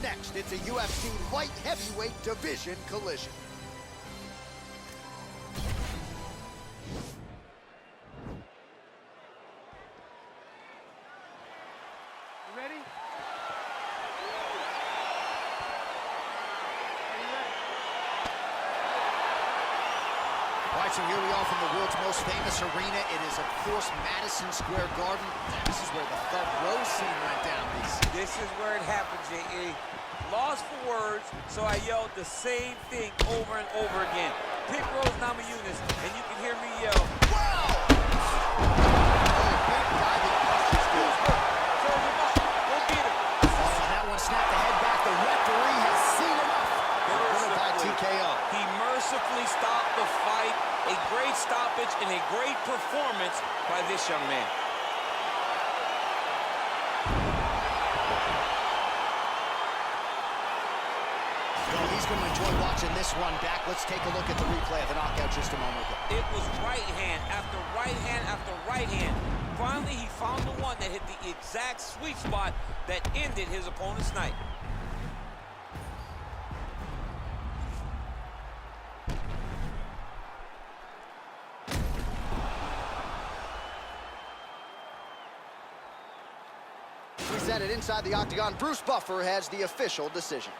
Next, it's a UFC light heavyweight division collision. You ready? All right, so here we are from the world's most famous arena. It is, of course, Madison Square Garden. This is where the third row scene went down. This is where it happened, J.A. Lost for words, so I yelled the same thing over and over again. Pick Rose Namajunas, and you can hear me yell, Wow! Big diving punches, dude. serve him up, go get him. Oh, that one snapped the head back. The referee has seen enough. Winner by TKO. He mercifully stopped the fight. A great stoppage and a great performance by this young man. Well, he's going to enjoy watching this one back. Let's take a look at the replay of the knockout just a moment ago. It was right hand after right hand after right hand. Finally, he found the one that hit the exact sweet spot that ended his opponent's night. Presented inside the octagon, Bruce Buffer has the official decision.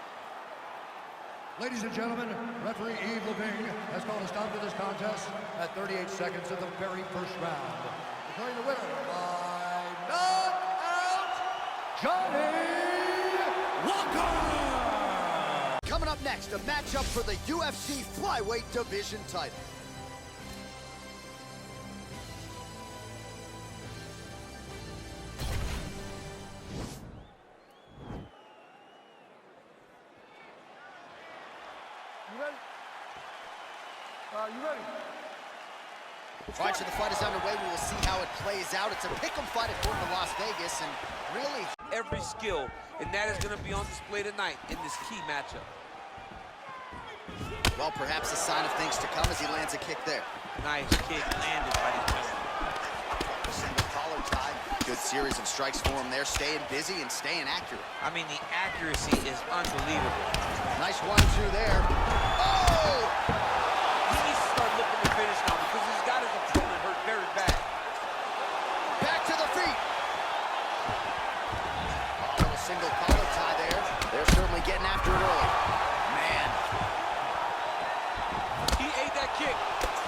Ladies and gentlemen, referee Yves Leving has called a stop to this contest at 38 seconds of the very first round. Declaring the winner by knockout, Johnny Walker! Coming up next, a matchup for the UFC flyweight division title. You ready? You ready? All right, so the fight is underway. We will see how it plays out. It's a pick'em fight according to Las Vegas, and really... Every skill, and that is going to be on display tonight in this key matchup. Well, perhaps a sign of things to come as he lands a kick there. Nice kick landed by the gentleman. Single collar tie. Good series of strikes for him there, staying busy and staying accurate. I mean, the accuracy is unbelievable. Nice 1-2 there. Oh! He needs to start looking to finish now because he's got his opponent hurt very bad. Back to the feet. Oh, little single collar tie there. They're certainly getting after it early. Man. He ate that kick.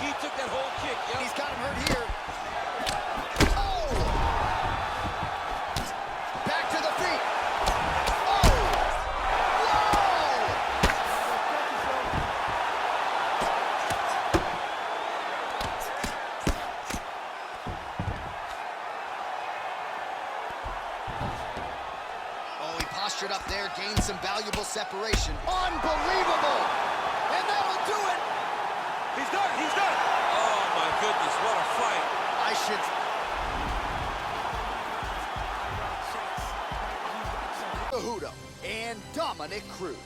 He took that whole kick. Yep. He's got him hurt here. Oh! Back to the feet. Oh! Whoa! Oh, he postured up there, gained some valuable separation. Unbelievable! And that'll do it! He's done. He's done. Oh, my goodness. What a fight. I should... Cejudo and Dominic Cruz.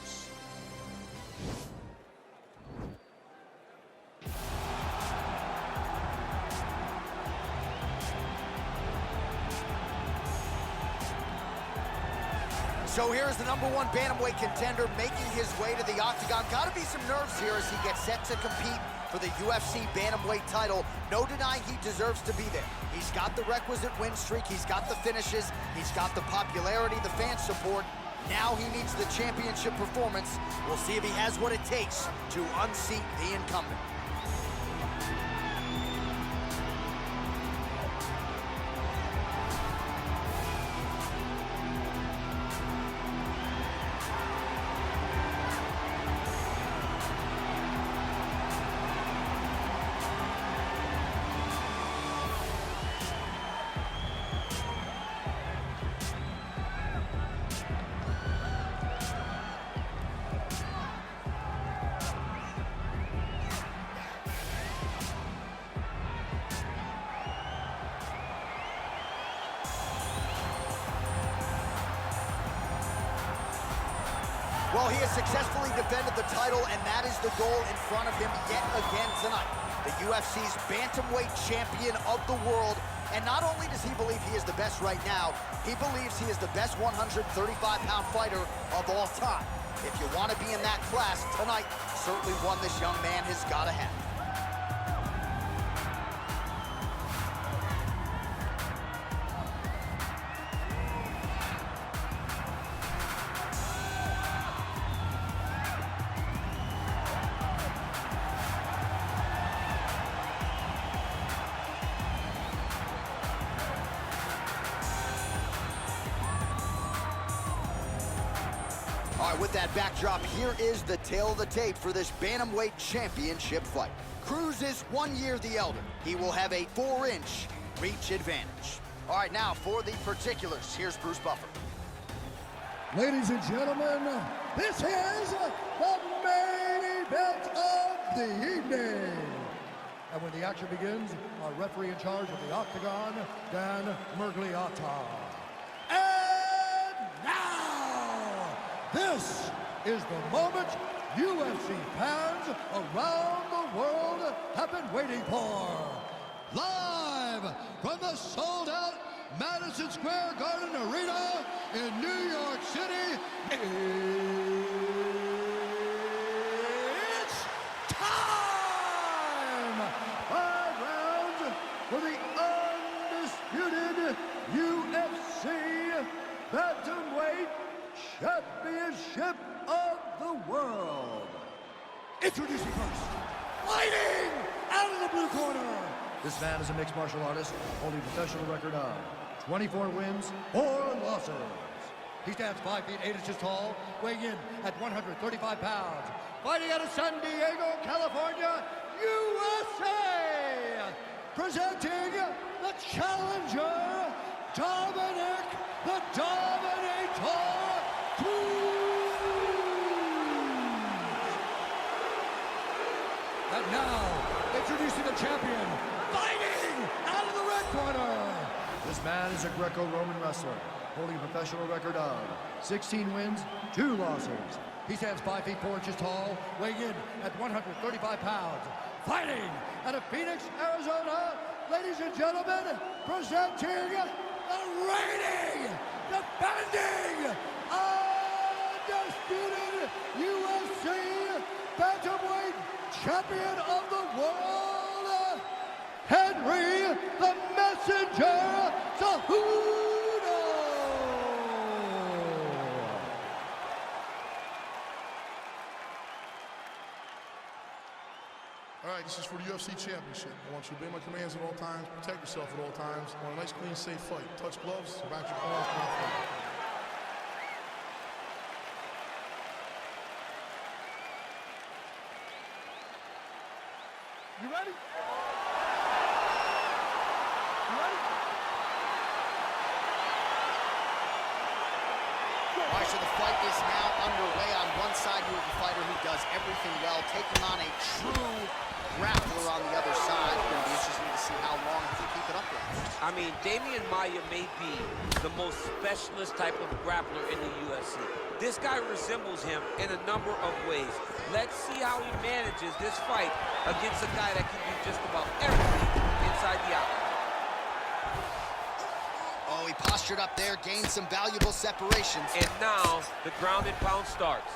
So here's the #1 bantamweight contender making his way to the octagon. Got to be some nerves here as he gets set to compete for the UFC bantamweight title. No denying he deserves to be there. He's got the requisite win streak. He's got the finishes. He's got the popularity, the fan support. Now he needs the championship performance. We'll see if he has what it takes to unseat the incumbent. Well, he has successfully defended the title, and that is the goal in front of him yet again tonight. The UFC's bantamweight champion of the world, And not only does he believe he is the best right now, he believes he is the best 135-pound fighter of all time. If you want to be in that class, tonight, certainly one this young man has got to have. All right, with that backdrop, here is the tail of the tape for this Bantamweight Championship fight. Cruz is 1 year the elder. He will have a 4-inch reach advantage. All right, now for the particulars, here's Bruce Buffer. Ladies and gentlemen, this is the main event of the evening. And when the action begins, our referee in charge of the Octagon, Dan Mergliotta. And now, this is the moment UFC fans around the world have been waiting for. Live from the sold-out Madison Square Garden Arena in New York City, it's time! 5 rounds for the undisputed UFC Bantamweight Championship of the World. Introducing first, fighting out of the blue corner. This man is a mixed martial artist holding a professional record of 24 wins, 4 losses. He stands 5 feet 8 inches tall, weighing in at 135 pounds. Fighting out of San Diego, California, USA. Presenting the challenger, Dominic the Dominator Cruz. And now, introducing the champion, fighting out of the red corner. This man is a Greco-Roman wrestler, holding a professional record of 16 wins, 2 losses. He stands 5 feet 4 inches tall, weighing in at 135 pounds. Fighting out of Phoenix, Arizona, ladies and gentlemen, presenting the reigning, defending, undisputed UFC Bantamweight Champion of the World, Henry the Messenger Cejudo. All right, this is for the UFC Championship. I want you to obey my commands at all times, protect yourself at all times. I want a nice, clean, safe fight. Touch gloves, back your corners, come on fight. You ready? You ready? All right, so the fight is now underway. On one side, you have a fighter who does everything well, taking on a true grappler on the other side. It's going to be interesting to see how long he can keep it up with. I mean, Damian Maia may be the most specialist type of grappler in the UFC. This guy resembles him in a number of ways. Let's see how he manages this fight against a guy that can do just about everything inside the octagon. Oh, he postured up there, gained some valuable separations. And now, the ground and pound starts.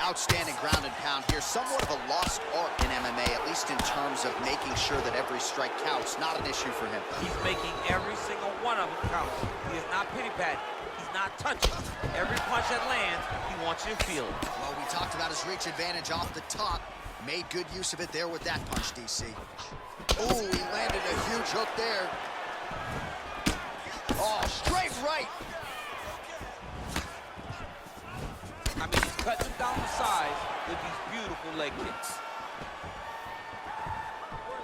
Outstanding ground and pound here. Somewhat of a lost art in MMA, at least in terms of making sure that every strike counts. Not an issue for him. He's making every single one of them count. He is not pity-patting. He's not touching. Every punch that lands, he wants you to feel it. Well, we talked about his reach advantage off the top. Made good use of it there with that punch, DC. Oh, he landed a huge hook there. Oh, straight right. I mean, he's cutting him down the sides with these beautiful leg kicks.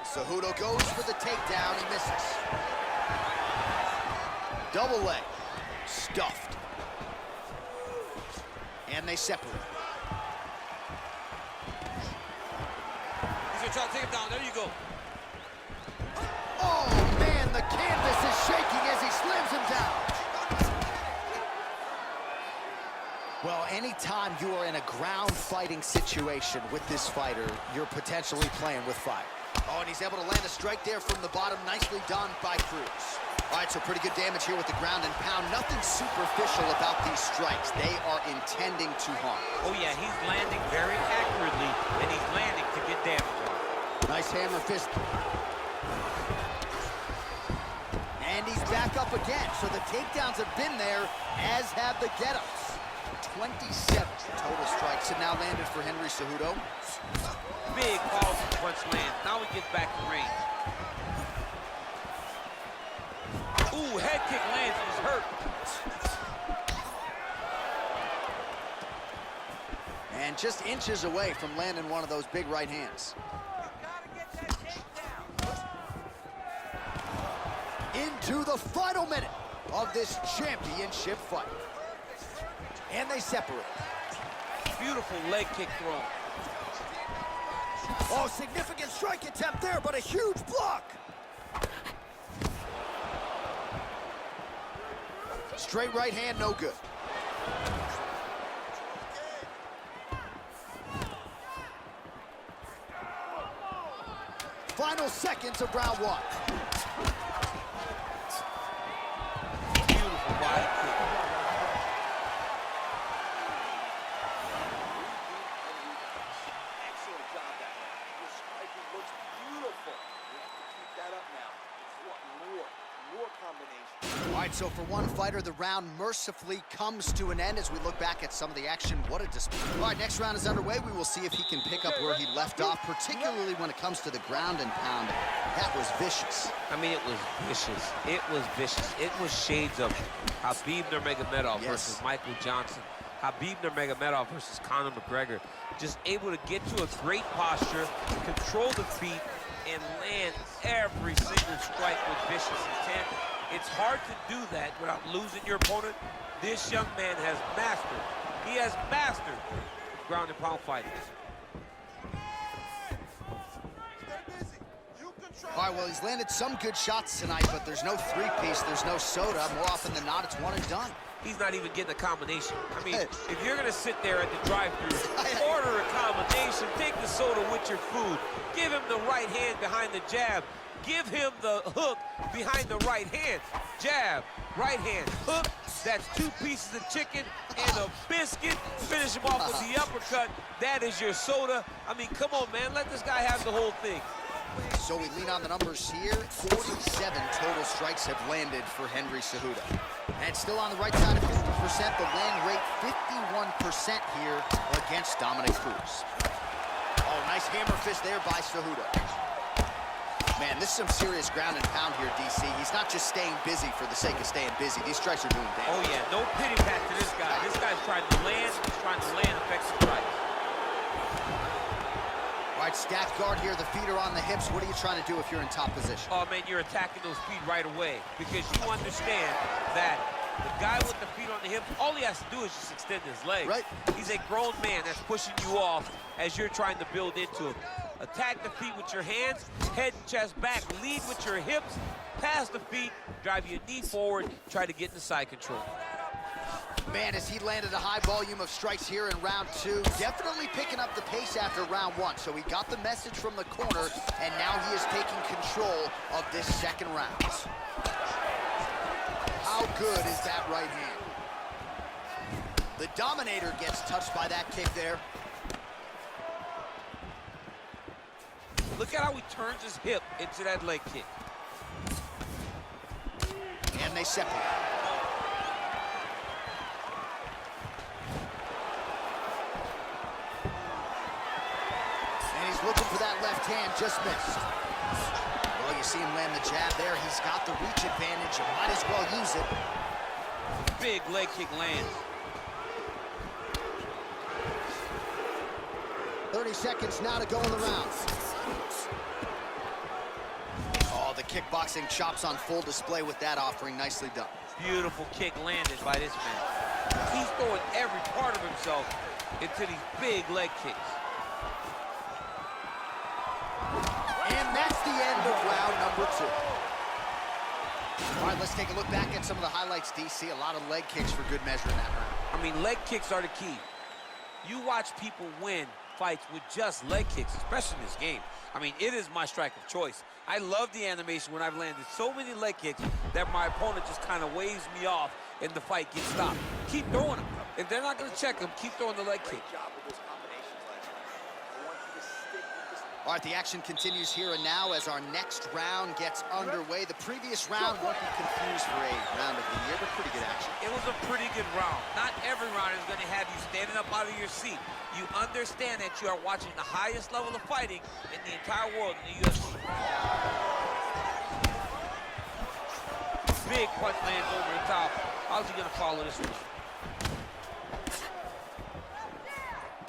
Cejudo goes for the takedown. He misses. Double leg. Stuffed. And they separate. He's gonna try to take him down. There you go. Oh, man, the canvas is shaking as he slams him down. Well, anytime you are in a ground fighting situation with this fighter, you're potentially playing with fire. Oh, and he's able to land a strike there from the bottom. Nicely done by Cruz. All right, so pretty good damage here with the ground and pound. Nothing superficial about these strikes. They are intending to harm. Oh, yeah, he's landing very accurately, and he's landing to get damage on. Nice hammer fist. And he's back up again. So the takedowns have been there, as have the get-ups. 27 total strikes have now landed for Henry Cejudo. Big powerful punch lands. Now he gets back to range. Ooh, head kick lands. He's hurt. And just inches away from landing one of those big right hands. Into the final minute of this championship fight. And they separate. Beautiful leg kick throw. Oh, significant strike attempt there, but a huge block. Straight right hand, no good. Final seconds of round one. Beautiful body kick. Excellent job that one. Your striking looks beautiful. You have to keep that up now. It's what more combinations. All right, so for one fighter, the round mercifully comes to an end as we look back at some of the action. What a display. All right, next round is underway. We will see if he can pick up where he left off, particularly when it comes to the ground and pound. That was vicious. I mean, it was vicious. It was vicious. It was shades of Khabib Nurmagomedov versus Michael Johnson. Khabib Nurmagomedov versus Conor McGregor. Just able to get to a great posture, control the feet, and land every single strike with vicious intent. It's hard to do that without losing your opponent. This young man has mastered. He has mastered ground and pound fighting. All right, well, he's landed some good shots tonight, but there's no three-piece, there's no soda. More often than not, it's one and done. He's not even getting a combination. I mean, if you're gonna sit there at the drive-thru, order a combination, take the soda with your food, give him the right hand behind the jab, give him the hook behind the right hand. Jab, right hand, hook. That's 2 pieces of chicken and a biscuit. Finish him off with the uppercut. That is your soda. I mean, come on, man. Let this guy have the whole thing. So we lean on the numbers here. 47 total strikes have landed for Henry Cejudo. And still on the right side of 50%, the land rate 51% here against Dominic Cruz. Oh, nice hammer fist there by Cejudo. Man, this is some serious ground and pound here, DC. He's not just staying busy for the sake of staying busy. These strikes are doing damage. Oh, yeah, no pity pat to this guy. This guy's trying to land. He's trying to land effective strikes. All right, stacked guard here. The feet are on the hips. What are you trying to do if you're in top position? Oh, man, you're attacking those feet right away because you understand that the guy with the feet on the hips, all he has to do is just extend his legs. Right. He's a grown man that's pushing you off as you're trying to build into him. Attack the feet with your hands, head and chest back, lead with your hips, pass the feet, drive your knee forward, try to get into side control. Man, as he landed a high volume of strikes here in round 2, definitely picking up the pace after round 1. So he got the message from the corner, and now he is taking control of this second round. How good is that right hand? The Dominator gets touched by that kick there. Look at how he turns his hip into that leg kick. And they separate. And he's looking for that left hand, just missed. Well, you see him land the jab there. He's got the reach advantage. Might as well use it. Big leg kick lands. 30 seconds now to go in the round. Oh, the kickboxing chops on full display with that offering. Nicely done. Beautiful kick landed by this man. He's throwing every part of himself into these big leg kicks. And that's the end of round number 2. All right, let's take a look back at some of the highlights, DC. A lot of leg kicks for good measure in that round. I mean, leg kicks are the key. You watch people win fights with just leg kicks, especially in this game. I mean, it is my strike of choice. I love the animation when I've landed so many leg kicks that my opponent just kind of waves me off and the fight gets stopped. Keep throwing them. If they're not going to check them, keep throwing the leg kick. Great job with those combinations last night. I want you to stick with this. All right, the action continues here and now as our next round gets underway. The previous round won't be confused for a round of the year, but pretty good action. It was a pretty good round. Not every round is going to have you standing up out of your seat. You understand that you are watching the highest level of fighting in the entire world in the UFC. Big punch lands over the top. How's he going to follow this one?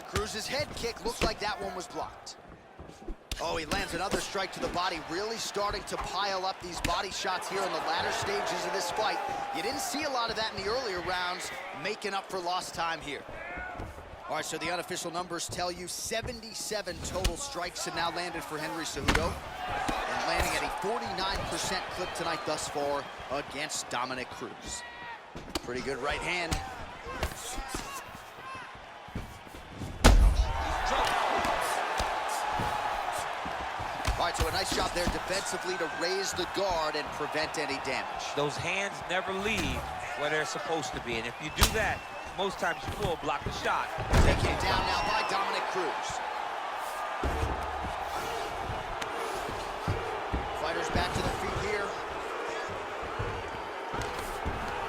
Cruz's head kick looked like that one was blocked. Oh, he lands another strike to the body, really starting to pile up these body shots here in the latter stages of this fight. You didn't see a lot of that in the earlier rounds, making up for lost time here. All right, so the unofficial numbers tell you 77 total strikes have now landed for Henry Cejudo, and landing at a 49% clip tonight thus far against Dominick Cruz. Pretty good right hand. All right, so a nice job there defensively to raise the guard and prevent any damage. Those hands never leave where they're supposed to be, and if you do that, most times you will block the shot. Taken down now by Dominick Cruz. Fighters back to their feet here.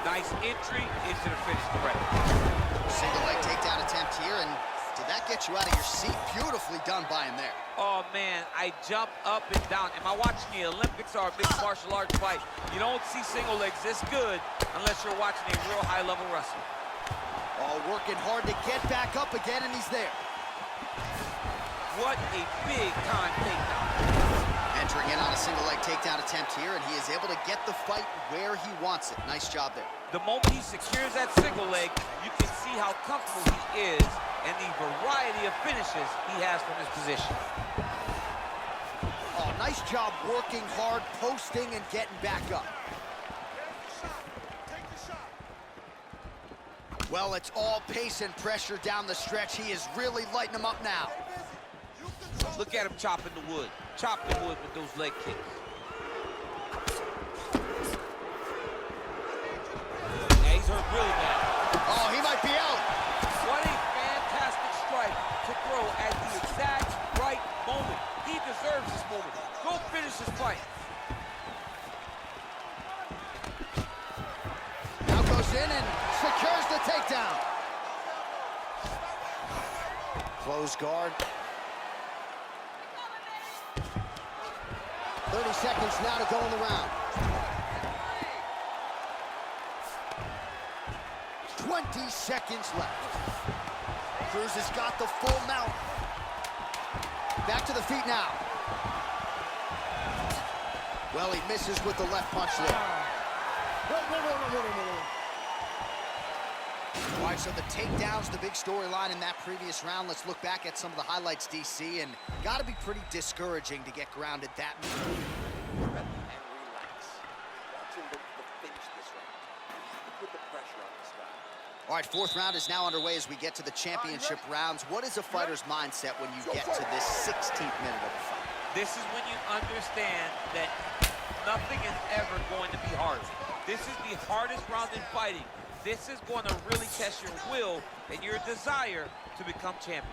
Nice entry into the finish threat. Single leg takedown attempt here, and did that get you out of your seat? Beautifully done by him there. Oh, man, I jumped up and down. Am I watching the Olympics or a mixed martial arts fight? You don't see single legs this good unless you're watching a real high-level wrestler. Oh, working hard to get back up again, and he's there. What a big-time takedown. Entering in on a single leg takedown attempt here, and he is able to get the fight where he wants it. Nice job there. The moment he secures that single leg, you can see how comfortable he is and the variety of finishes he has from his position. Oh, nice job working hard, posting, and getting back up. Well, it's all pace and pressure down the stretch. He is really lighting them up now. Look at him chopping the wood. Chop the wood with those leg kicks. Yeah, he's hurt really bad. Oh, he might be out. What a fantastic strike to throw at the exact right moment. He deserves this moment. Go finish this fight. Now goes in and secures the takedown. Close guard. 30 seconds now to go in the round. 20 seconds left. Cruz has got the full mount. Back to the feet now. Well, he misses with the left punch there. All right, so the takedowns, the big storyline in that previous round. Let's look back at some of the highlights, DC, and got to be pretty discouraging to get grounded that much. And relax. Watch him finish this round. Put the pressure on this guy. All right, fourth round is now underway as we get to the championship rounds. What is a fighter's mindset when you get to this 16th minute of the fight? This is when you understand that nothing is ever going to be hard. This is the hardest round in fighting. This is going to really test your will and your desire to become champion.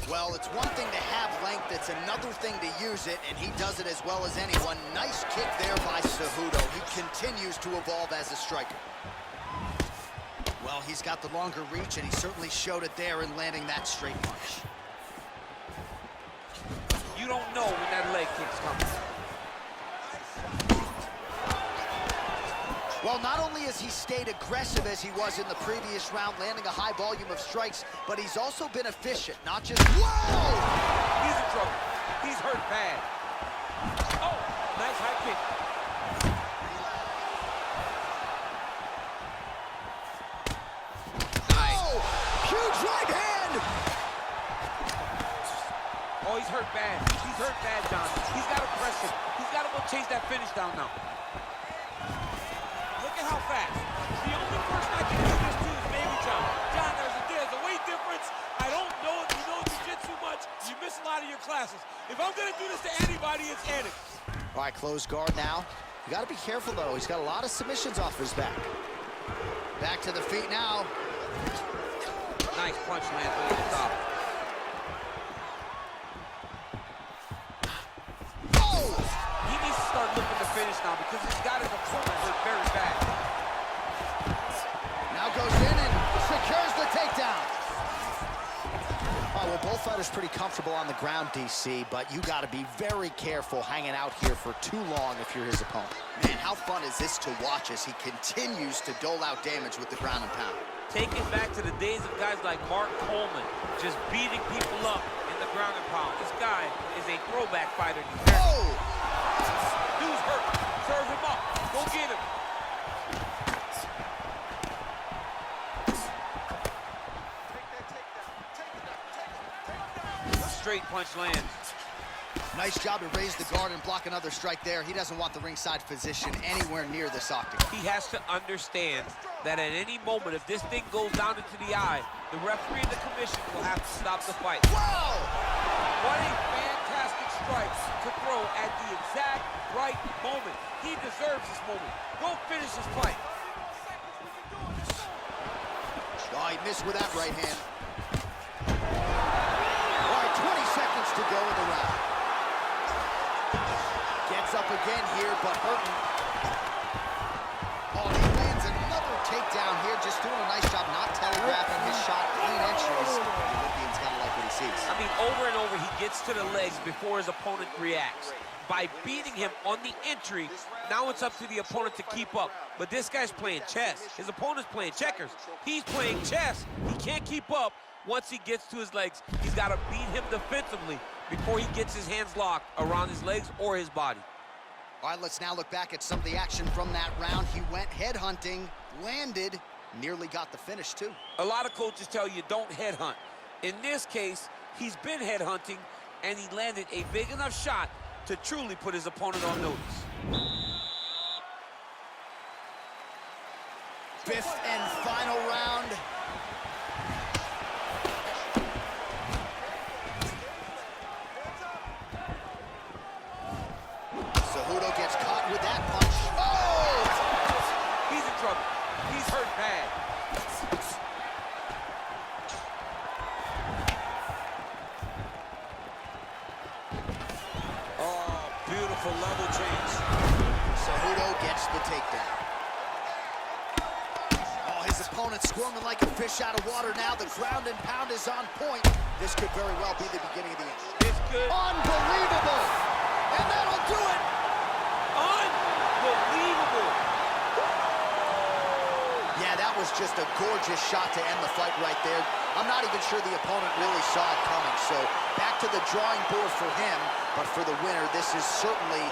Well, it's one thing to have length, it's another thing to use it, and he does it as well as anyone. Nice kick there by Cejudo. He continues to evolve as a striker. Well, he's got the longer reach, and he certainly showed it there in landing that straight punch. You don't know when that leg kick's coming. Well, not only has he stayed aggressive as he was in the previous round, landing a high volume of strikes, but he's also been efficient, not just... Whoa! He's in trouble. He's hurt bad. Oh, nice high kick. Nice. Oh, huge right hand! Oh, he's hurt bad. He's hurt bad, John. He's got to press him. He's got to go chase that finish down now. Look at how fast. The only person I can do this to is maybe classes. If I'm gonna do this to anybody, it's Eddie. All right, close guard now. You got to be careful, though. He's got a lot of submissions off his back. Back to the feet now. Nice punch lands over the top. Oh! He needs to start looking to finish now because he's got his opponent hurt very bad. Now goes in and secures the takedown. Oh, well, both fighters pretty comfortable on the ground, DC, but you got to be very careful hanging out here for too long if you're his opponent. Man, how fun is this to watch as he continues to dole out damage with the ground and pound? Take it back to the days of guys like Mark Coleman, just beating people up in the ground and pound. This guy is a throwback fighter. Oh! Dude's hurt. Serve him up. Go get him. Straight punch lands. Nice job to raise the guard and block another strike there. He doesn't want the ringside physician anywhere near this octagon. He has to understand that at any moment, if this thing goes down into the eye, the referee and the commission will have to stop the fight. Whoa! What a fantastic strike to throw at the exact right moment. He deserves this moment. Go finish this fight. Oh, he missed with that right hand. All right, 20 seconds to go in the round. Gets up again here, but hurting. Oh, he lands another takedown here, just doing a nice job not telegraphing his shot, clean entries. The Olympian's gotta like what he sees. I mean, over and over, he gets to the legs before his opponent reacts. By beating him on the entry, now it's up to the opponent to keep up. But this guy's playing chess. His opponent's playing checkers. He's playing chess. He can't keep up. Once he gets to his legs, he's got to beat him defensively before he gets his hands locked around his legs or his body. All right, let's now look back at some of the action from that round. He went headhunting, landed, nearly got the finish, too. A lot of coaches tell you don't headhunt. In this case, he's been headhunting, and he landed a big enough shot to truly put his opponent on notice. Fifth and final round. Cejudo gets caught with that punch. Oh! He's in trouble. He's hurt bad. Oh, beautiful level change. Cejudo gets the takedown. Oh, his opponent squirming like a fish out of water now. The ground and pound is on point. This could very well be the beginning of the end. It's good. Unbelievable! And that'll do it! Unbelievable! Yeah, that was just a gorgeous shot to end the fight right there. I'm not even sure the opponent really saw it coming. So back to the drawing board for him. But for the winner, this is certainly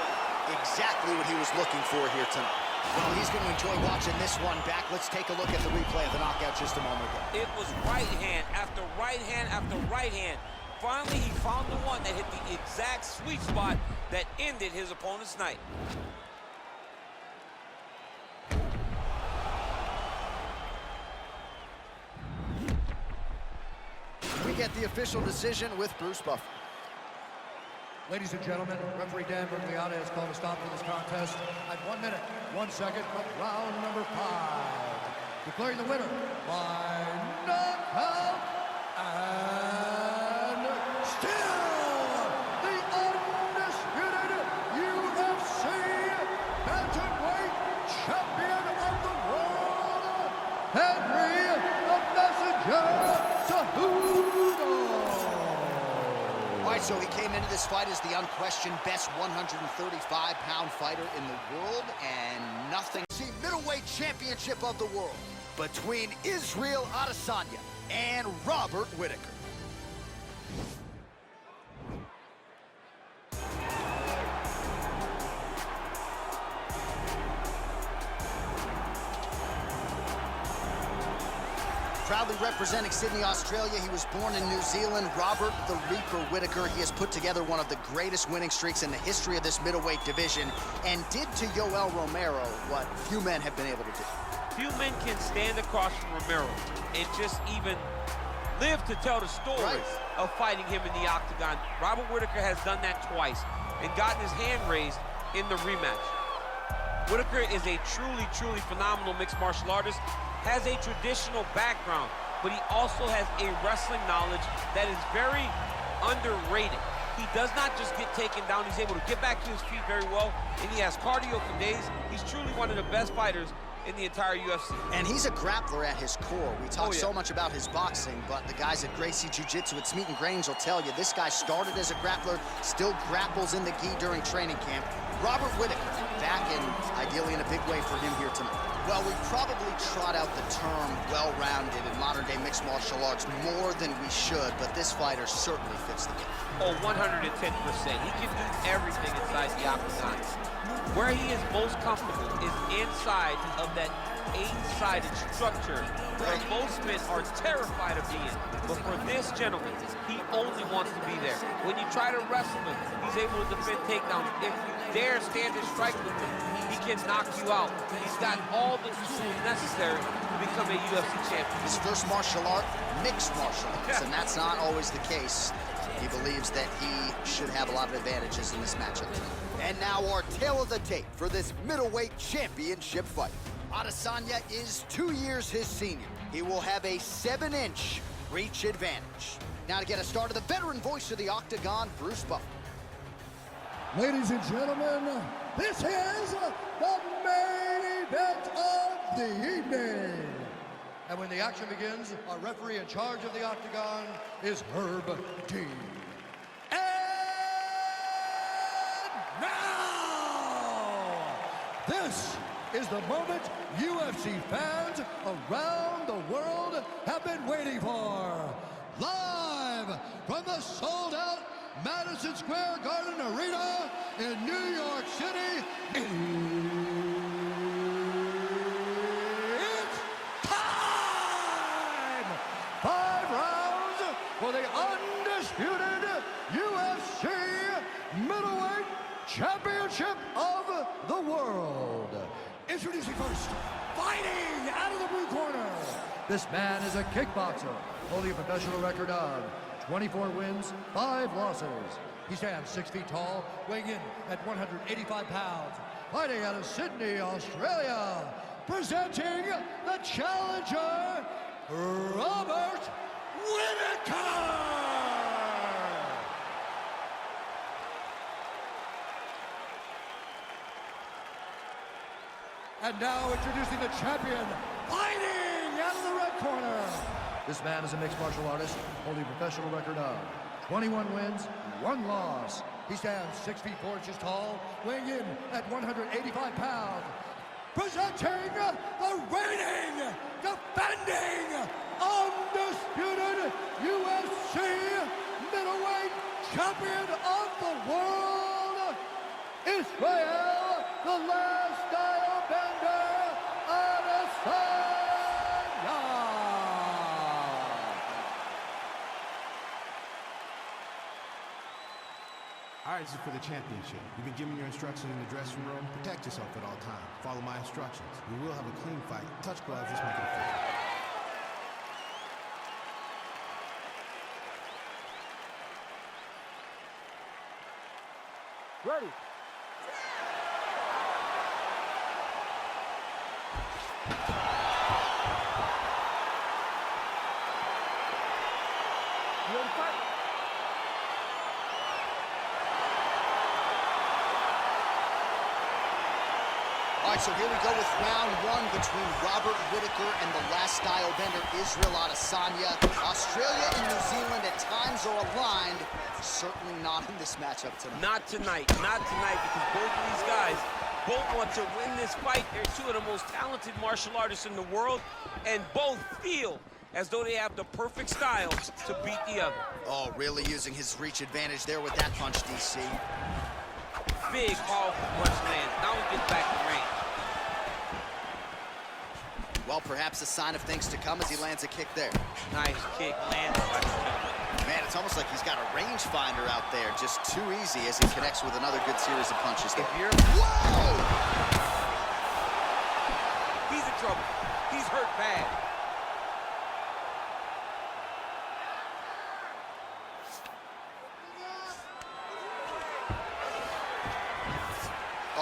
exactly what he was looking for here tonight. Well, he's going to enjoy watching this one back. Let's take a look at the replay of the knockout just a moment ago. It was right hand after right hand after right hand. Finally, he found the one that hit the exact sweet spot that ended his opponent's night. We get the official decision with Bruce Buffer. Ladies and gentlemen, referee Dan Bergliata has called a stop to this contest at 1 minute, 1 second of round number 5. Declaring the winner by knockout and still the undisputed UFC bantamweight champion of the world, Henry the Messenger Cejudo. All right, so he came into this fight as the unquestioned best 135-pound fighter in the world, and nothing. See, middleweight championship of the world between Israel Adesanya and Robert Whitaker. Proudly representing Sydney, Australia, he was born in New Zealand. Robert the Reaper Whitaker. He has put together one of the greatest winning streaks in the history of this middleweight division and did to Yoel Romero what few men have been able to do. Few men can stand across from Romero and just even live to tell the story of fighting him in the octagon. Robert Whitaker has done that twice and gotten his hand raised in the rematch. Whitaker is a truly, truly phenomenal mixed martial artist, has a traditional background, but he also has a wrestling knowledge that is very underrated. He does not just get taken down, he's able to get back to his feet very well, and he has cardio for days. He's truly one of the best fighters in the entire UFC. And he's a grappler at his core. We talk so much about his boxing, but the guys at Gracie Jiu-Jitsu at Smeaton Grange will tell you this guy started as a grappler, still grapples in the gi during training camp. Robert Whitaker, back in, ideally in a big way for him here tonight. Well, we probably trot out the term well-rounded in modern-day mixed martial arts more than we should, but this fighter certainly fits the bill. Oh, 110%. He can do everything inside the octagon. Where he is most comfortable is inside of that 8-sided structure where most men are terrified of being. But for this gentleman, he only wants to be there. When you try to wrestle him, he's able to defend takedowns. If you dare stand and strike with him, he can knock you out. He's got all the tools necessary to become a UFC champion. His first martial art, mixed martial arts, and that's not always the case. He believes that he should have a lot of advantages in this matchup tonight. And now our tale of the tape for this middleweight championship fight. Adesanya is 2 years his senior. He will have a 7-inch reach advantage. Now to get us started, the veteran voice of the Octagon, Bruce Buffer. Ladies and gentlemen, this is the main event of the evening. And when the action begins, our referee in charge of the Octagon is Herb Dean. And now, this is the moment UFC fans around the world have been waiting for. Live from the sold-out Madison Square Garden Arena in New York City, it's time! 5 rounds for the undisputed UFC Middleweight Championship of the World. Introducing first, fighting out of the blue corner. This man is a kickboxer, holding a professional record of 24 wins, 5 losses. He stands 6 feet tall, weighing in at 185 pounds. Fighting out of Sydney, Australia. Presenting the challenger, Robert Whitaker! And now introducing the champion, fighting out of the red corner. This man is a mixed martial artist, holding a professional record of 21 wins, 1 loss. He stands 6 feet 4 inches tall, weighing in at 185 pounds. Presenting the reigning, defending, undisputed UFC middleweight champion of the world, Israel, the last style bender, Adesanya. All right, this is for the championship. You've been given your instructions in the dressing room. Protect yourself at all times. Follow my instructions. We will have a clean fight. Touch gloves, let's make it a fight. Ready? You ready to fight? All right, so here we go with round 1 between Robert Whitaker and the last style bender, Israel Adesanya. Australia and New Zealand at times are aligned. Certainly not in this matchup tonight. Not tonight, because both of these guys both want to win this fight. They're 2 of the most talented martial artists in the world, and both feel as though they have the perfect style to beat the other. Oh, really using his reach advantage there with that punch, DC. Big, powerful punch lands. Now he gets back to range. Well, perhaps a sign of things to come as he lands a kick there. Nice kick lands by the gentleman. Man, it's almost like he's got a rangefinder out there. Just too easy as he connects with another good series of punches. If you're... Whoa! He's in trouble. He's hurt bad.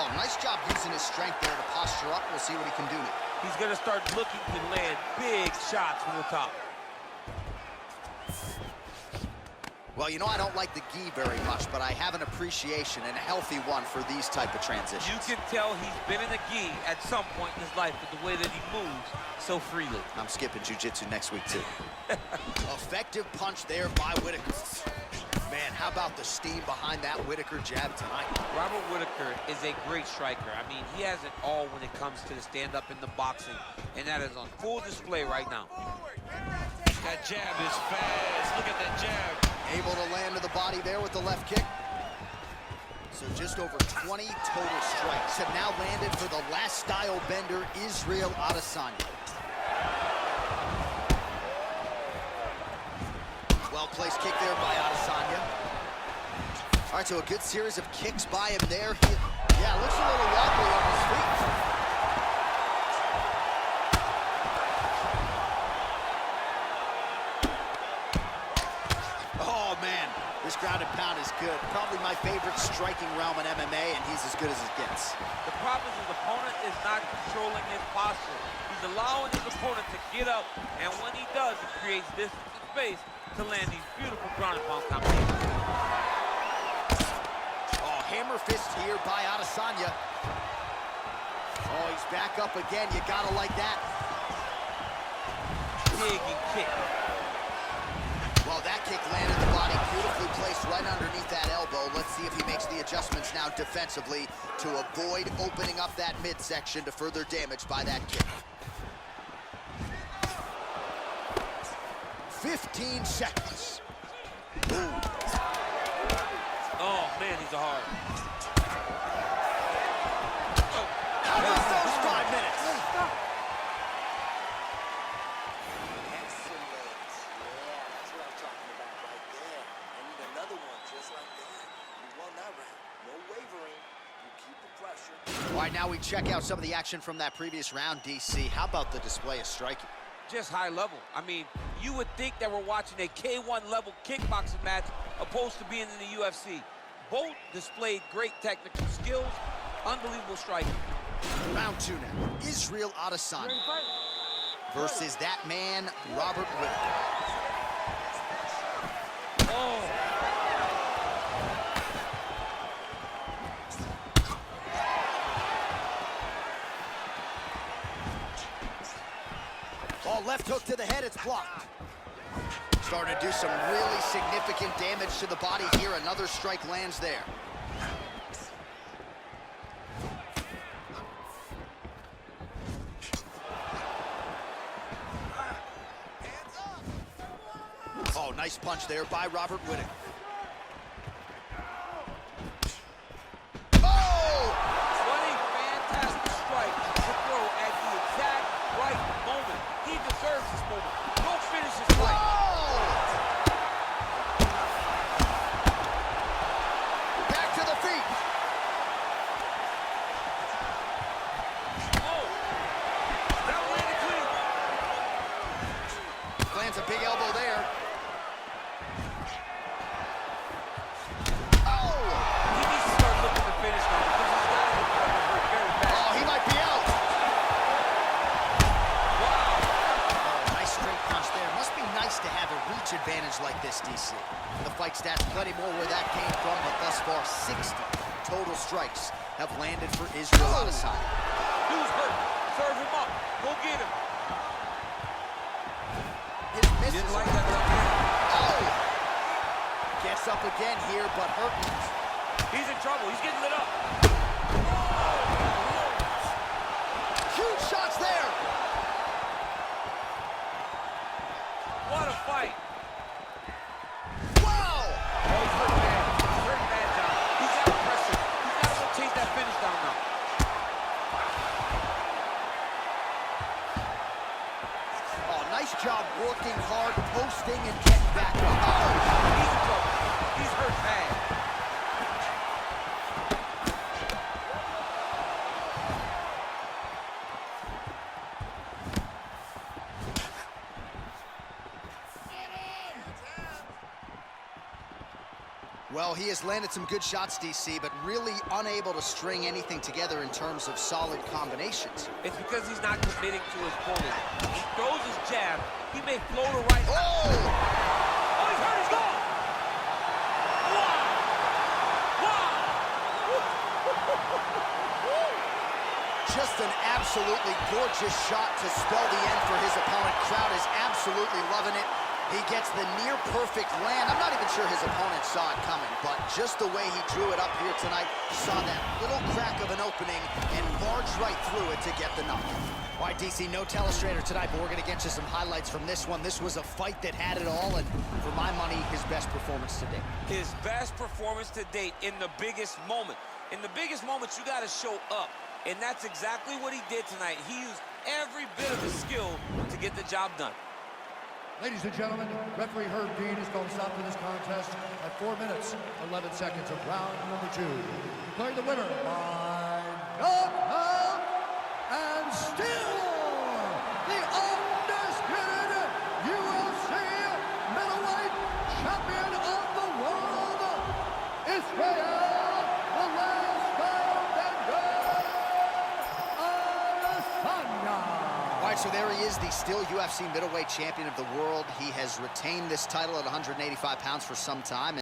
Oh, nice job using his strength there to posture up. We'll see what he can do now. He's going to start looking to land big shots from the top. Well, you know, I don't like the gi very much, but I have an appreciation, and a healthy one, for these type of transitions. You can tell he's been in a gi at some point in his life with the way that he moves so freely. I'm skipping jiu-jitsu next week, too. Effective punch there by Whitaker. Man, how about the steam behind that Whitaker jab tonight? Robert Whitaker is a great striker. I mean, he has it all when it comes to the stand-up in the boxing, and that is on full display right now. That jab is fast. Look at that jab. Able to land to the body there with the left kick. So just over 20 total strikes have now landed for the last style bender, Israel Adesanya. Well-placed kick there by Adesanya. All right, so a good series of kicks by him there. Yeah, looks a little wobbly on his feet. This ground and pound is good. Probably my favorite striking realm in MMA, and he's as good as it gets. The problem is his opponent is not controlling his posture. He's allowing his opponent to get up, and when he does, it creates distance and space to land these beautiful ground and pound combinations. Oh, hammer fist here by Adesanya. Oh, he's back up again. You gotta like that. Big and kick. Well, that kick landed the body, beautifully placed right underneath that elbow. Let's see if he makes the adjustments now defensively to avoid opening up that midsection to further damage by that kick. 15 seconds. Ooh. Oh, man, he's a hard. How about those 5 minutes? All right, now we check out some of the action from that previous round, DC. How about the display of striking? Just high level. I mean, you would think that we're watching a K1 level kickboxing match opposed to being in the UFC. Both displayed great technical skills, unbelievable striking. Round 2 now. Israel Adesanya versus that man, Robert Whitaker. Oh. Oh, left hook to the head, it's blocked. Starting to do some really significant damage to the body here. Another strike lands there. Oh, nice punch there by Robert Whitaker. A big elbow there. Oh! He needs to start looking to finish now because he's got to hurt very bad. Oh, he might be out. Wow. Oh, nice straight punch there. Must be nice to have a reach advantage like this, DC. The fight stats, plenty more where that came from, but thus far, 60 total strikes have landed for Israel Adesanya. Dude's hurt. Serve him up. Go get him. He didn't like that left hand. Oh! Gets up again here, but hurting. He's in trouble. He's getting lit up. Huge shots there. What a fight. Wow! Oh, he's hurt bad. He's hurt bad, John. He's got to press him. He's got to go chase that finish down now. Nice job working hard, posting, and getting back up. Oh, he's in trouble. He's hurt bad. Well, he has landed some good shots, DC, but really unable to string anything together in terms of solid combinations. It's because he's not committing to his bowling. He throws his jab, he may float a right. Oh! Oh, he's hurt, he's gone! Wow! Just an absolutely gorgeous shot to spell the end for his opponent. Crowd is absolutely loving it. He gets the near-perfect land. I'm not even sure his opponent saw it coming, but just the way he drew it up here tonight, saw that little crack of an opening and barged right through it to get the knockout. All right, DC, no telestrator tonight, but we're going to get you some highlights from this one. This was a fight that had it all, and for my money, his best performance to date. His best performance to date in the biggest moment. In the biggest moments, you got to show up, and that's exactly what he did tonight. He used every bit of his skill to get the job done. Ladies and gentlemen, referee Herb Dean has called a stop to this contest at 4 minutes, 11 seconds of round number 2. Declaring the winner by knockout and still the undisputed UFC middleweight champion of the world, Israel. So there he is, the still UFC middleweight champion of the world. He has retained this title at 185 pounds for some time.